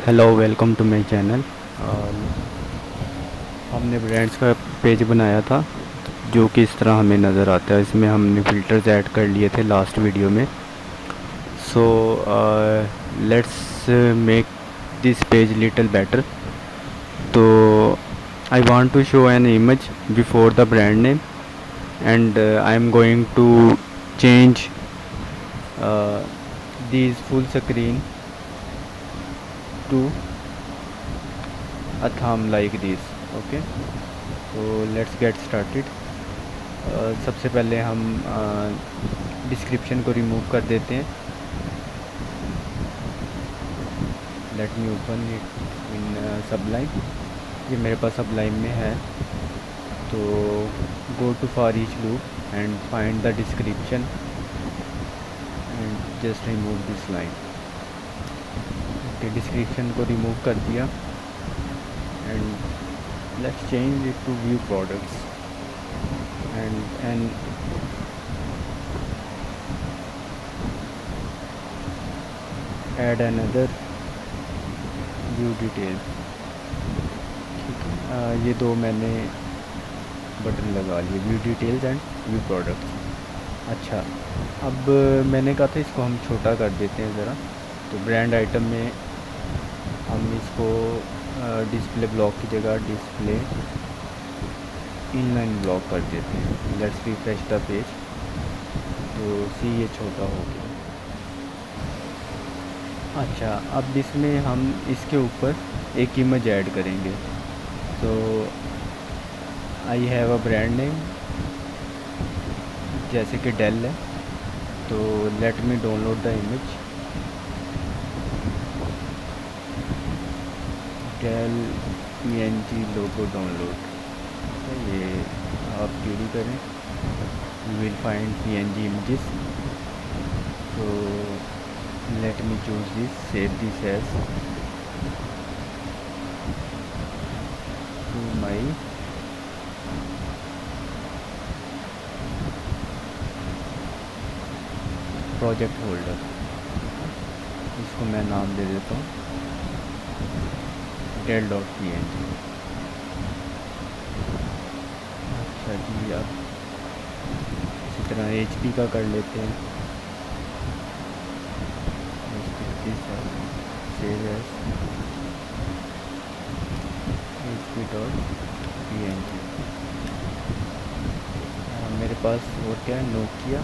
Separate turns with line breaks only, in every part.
Hello, welcome to my channel. हमने brands का page बनाया था जो कि इस तरह हमें नज़र आता है। इसमें हमने फ़िल्टर्स ऐड कर लिए थे लास्ट वीडियो में। So let's make this page little better. तो I want to show an image before the brand name and I am going to change these full screen to a thumb like this. Okay, so let's get started. सबसे पहले हम description को remove कर देते हैं। Let me open it in Sublime. ये मेरे पास सबलाइम में है। तो go to for each loop and find the description and just remove this line. Okay, description को रिमूव कर दिया and let's change it to view products and add another view detail। ठीक है, ये दो मैंने बटन लगा लिए, view details and view products. अच्छा, अब मैंने कहा था इसको हम छोटा कर देते हैं ज़रा। तो ब्रांड आइटम में हम इसको डिस्प्ले ब्लॉक की जगह डिस्प्ले इनलाइन ब्लॉक कर देते हैं। Let's refresh the page. तो सी, ये छोटा हो गया। अच्छा, अब इसमें हम इसके ऊपर एक इमेज ऐड करेंगे। तो I have a brand name, जैसे कि डेल है। तो let me download the image. Dell PNG logo download. ये आप क्यूरी करें, you will find PNG images. तो let me choose this, save this as to my project folder। इसको मैं नाम दे देता हूँ del.png। अच्छा जी, अब इसी तरह HP का कर लेते हैं। save as hp.png। मेरे पास और क्या है, नोकिया।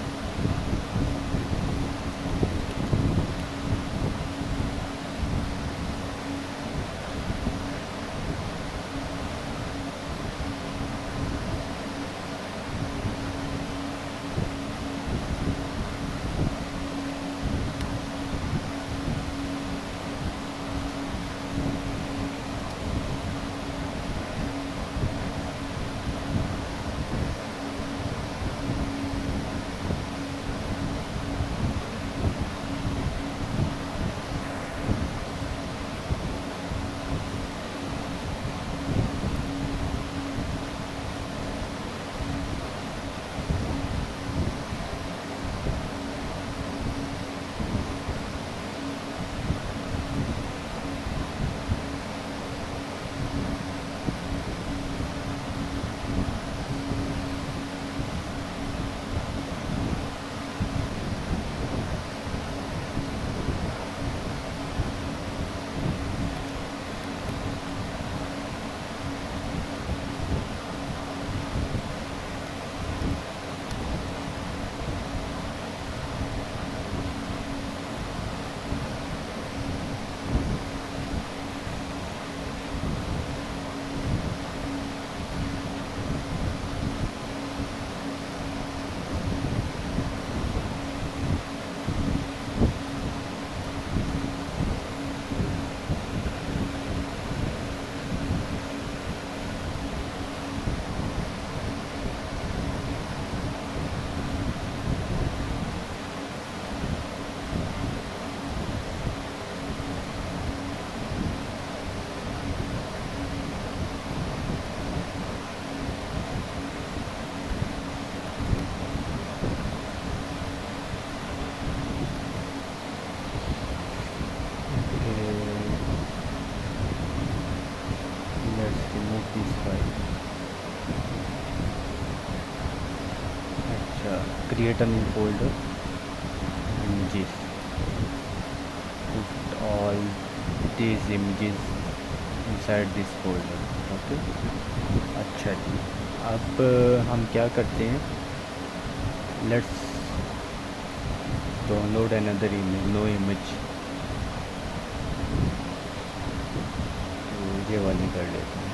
This file. अच्छा, create a new folder images, put all these images inside this folder। Okay, अच्छा जी। अब हम क्या करते हैं, let's download another image, no image, तो ये वाली कर लेते हैं।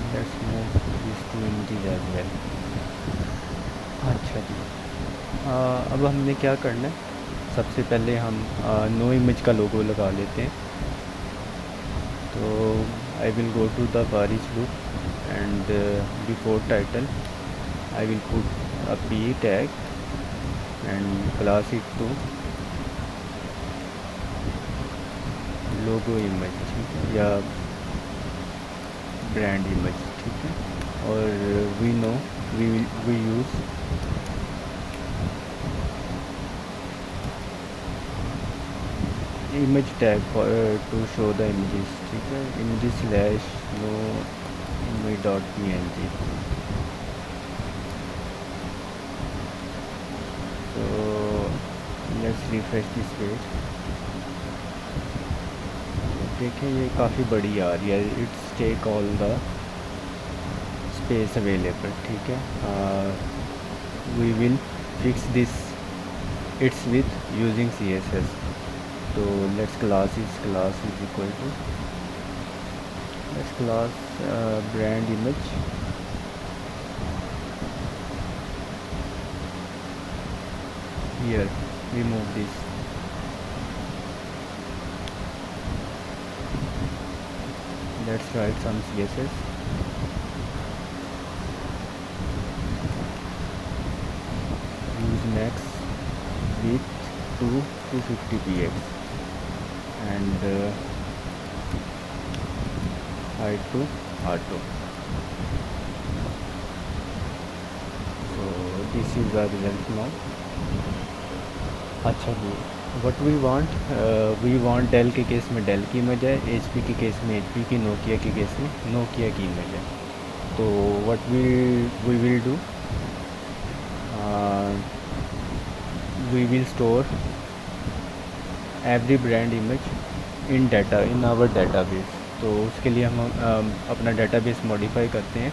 Let's move this to images as well. अच्छा जी, अब हमने क्या करना है, सबसे पहले हम नो इमेज का लोगो लगा लेते हैं। तो I will go to the बारिश loop and before title I will put a p tag and class it to logo image, ठीक है, या ब्रांड इमेज, ठीक है। और we know we use image tag for to show the images, ठीक है, images slash no image dot png। so let's refresh this page। देखें ये काफ़ी बड़ी आ रही है, it's take all the space available, ठीक है। We will fix this it's with using css। तो let's class is equal to, let's class brand image, here remove this, let's write some css, use max width to 250 px and height to auto। so this is the result now। अच्छा जी, what we want Dell के case में Dell की image है, HP के case में HP की, Nokia के केस में नोकिया की इमेज है। तो what we will do, we will store every brand image in our database. तो उसके लिए हम अपना डेटाबेस मॉडिफाई करते हैं।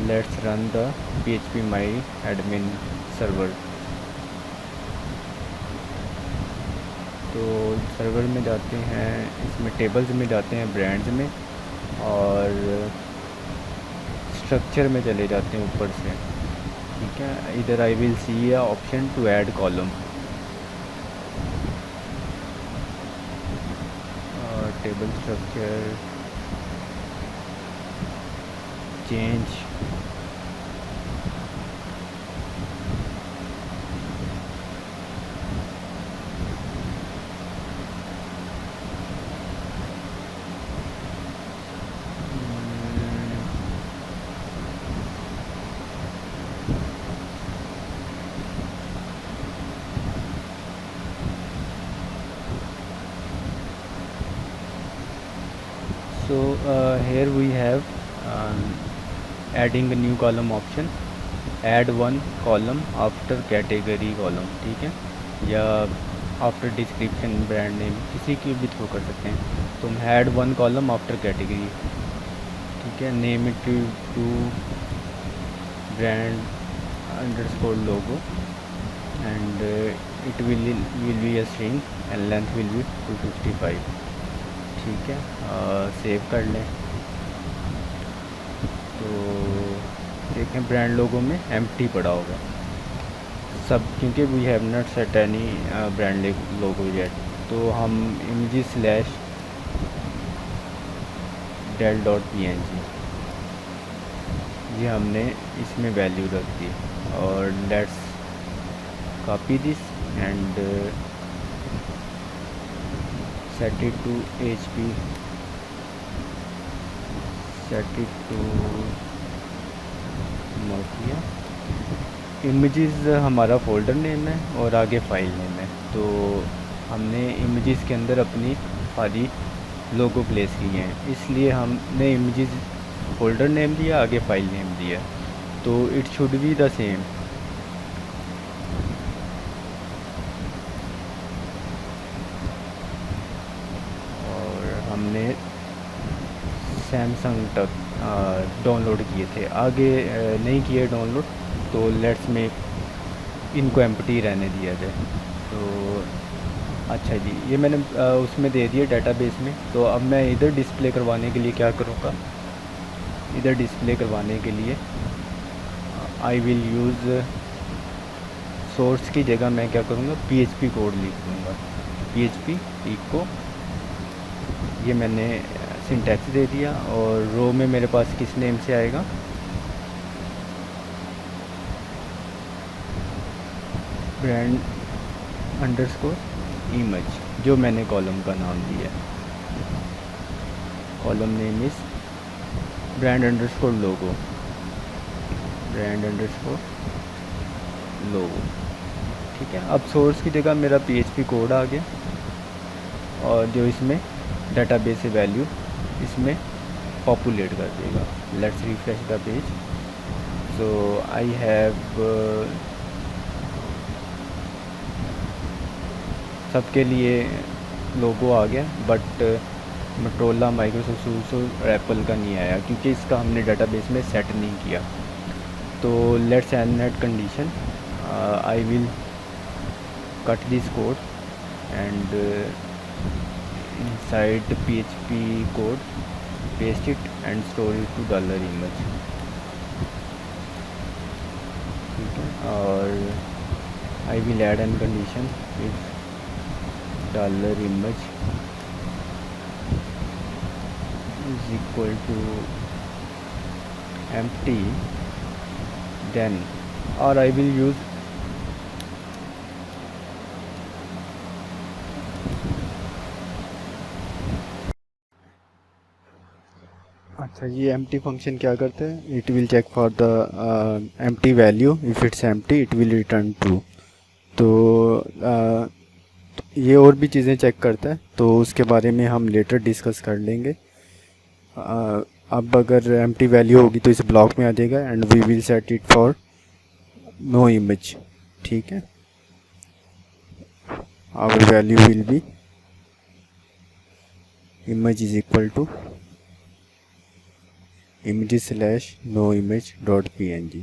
Let's run the PHP my admin server. तो सर्वर में जाते हैं, इसमें टेबल्स में जाते हैं, ब्रांड्स में, और स्ट्रक्चर में चले जाते हैं ऊपर से, ठीक है। इधर I will see a option to add column, table structure, change, so here we have adding a new column option, add one column after category column, ठीक है, या आफ्टर डिस्क्रिप्शन ब्रांड नेम, किसी की भी थ्रू कर सकते हैं। तो हम add one column after category, ठीक है, name it to brand underscore logo and it will be a string and length will be 255, ठीक है। सेव कर लें। तो ठीक है, ब्रांड लोगो में एम्प्टी पड़ा होगा सब, क्योंकि we have not set any brand logo yet. तो हम image slash Dell dot P N G ये हमने इसमें वैल्यू रख दी। और let's copy this and set it to H P, set it to Nokia. Images हमारा फोल्डर नेम है और आगे फाइल नेम है। तो हमने इमेजेस के अंदर अपनी सारी लोगो प्लेस किए हैं, इसलिए हमने इमेजेस फोल्डर नेम दिया, आगे फाइल नेम दिया। तो it should be the same. और हमने सैमसंग तक डाउनलोड किए थे, आगे नहीं किए डाउनलोड। तो लेट्स में इनको एम्प्टी रहने दिया जाए। तो अच्छा जी, ये मैंने उसमें दे दिया डेटाबेस में। तो अब मैं इधर डिस्प्ले करवाने के लिए क्या करूँगा, इधर डिस्प्ले करवाने के लिए आई विल यूज़ सोर्स की जगह मैं क्या करूँगा, पीएचपी कोड लिख दूँगा। पीएचपी इको, ये मैंने सिंटैक्स दे दिया। और रो में मेरे पास किस नेम से आएगा, ब्रांड अंडरस्कोर इमेज, जो मैंने कॉलम का नाम दिया। Column name is brand underscore logo, brand underscore logo. ठीक है, अब सोर्स की जगह मेरा पीएचपी कोड आ गया और जो इसमें डेटाबेस से वैल्यू इसमें पॉपुलेट कर देगा। Let's refresh the page. So I have सबके लिए लोगो आ गया, बट मोटोरोला, माइक्रोसॉफ्ट, सूसो, एप्पल का नहीं आया, क्योंकि इसका हमने डेटाबेस में सेट नहीं किया। तो let's add condition, I will cut this code and inside PHP code paste it and store it to $image। ठीक है, और I will add an condition, if $image is equal to empty, then, or I will use अच्छा, ये empty function क्या करते हैं, it will check for the empty value, if it's empty it will return true. तो ये और भी चीज़ें चेक करता है, तो उसके बारे में हम लेटर डिस्कस कर लेंगे। अब अगर एम्प्टी वैल्यू होगी तो इस ब्लॉक में आ जाएगा and we will set it for no image. ठीक है, our value will be image is equal to images/no image.png।